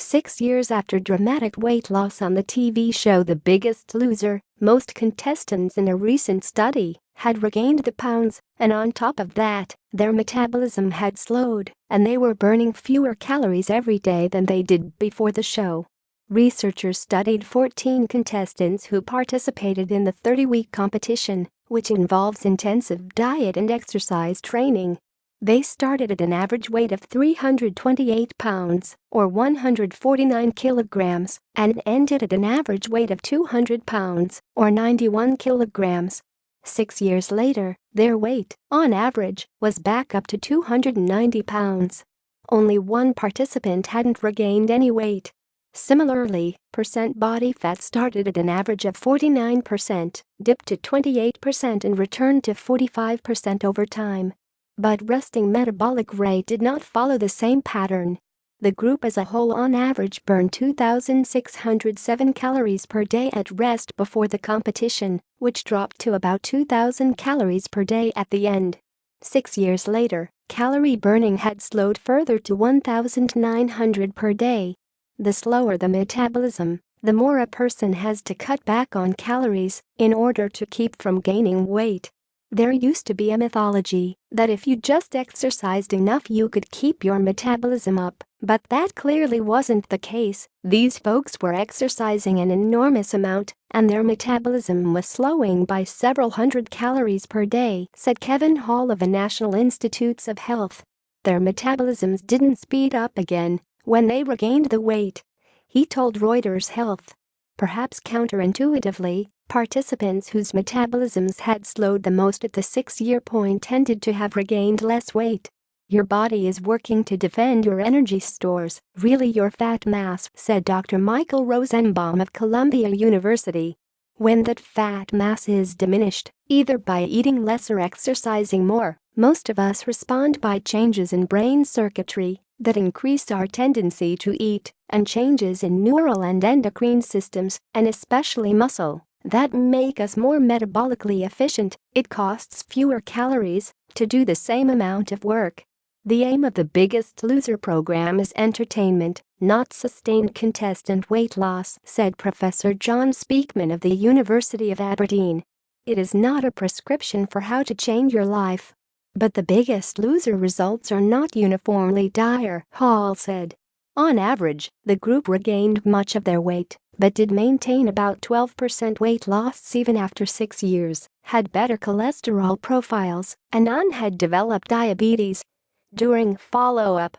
6 years after dramatic weight loss on the TV show The Biggest Loser, most contestants in a recent study had regained the pounds, and on top of that, their metabolism had slowed and they were burning fewer calories every day than they did before the show. Researchers studied 14 contestants who participated in the 30-week competition, which involves intensive diet and exercise training. They started at an average weight of 328 pounds, or 149 kilograms, and ended at an average weight of 200 pounds, or 91 kilograms. 6 years later, their weight, on average, was back up to 290 pounds. Only one participant hadn't regained any weight. Similarly, percent body fat started at an average of 49%, dipped to 28% and returned to 45% over time. But resting metabolic rate did not follow the same pattern. The group as a whole on average burned 2,607 calories per day at rest before the competition, which dropped to about 2,000 calories per day at the end. 6 years later, calorie burning had slowed further to 1,900 per day. The slower the metabolism, the more a person has to cut back on calories in order to keep from gaining weight. There used to be a mythology that if you just exercised enough you could keep your metabolism up, but that clearly wasn't the case. These folks were exercising an enormous amount and their metabolism was slowing by several hundred calories per day, said Kevin Hall of the National Institutes of Health. Their metabolisms didn't speed up again when they regained the weight, he told Reuters Health. Perhaps counterintuitively, participants whose metabolisms had slowed the most at the 6-year point tended to have regained less weight. Your body is working to defend your energy stores, really your fat mass, said Dr. Michael Rosenbaum of Columbia University. When that fat mass is diminished, either by eating less or exercising more, most of us respond by changes in brain circuitry that increase our tendency to eat, and changes in neural and endocrine systems, and especially muscle, that make us more metabolically efficient. It costs fewer calories to do the same amount of work. The aim of the Biggest Loser program is entertainment, not sustained contestant weight loss, said Professor John Speakman of the University of Aberdeen. It is not a prescription for how to change your life. But the Biggest Loser results are not uniformly dire, Hall said. On average, the group regained much of their weight, but did maintain about 12% weight loss even after 6 years, had better cholesterol profiles, and none had developed diabetes. During follow-up,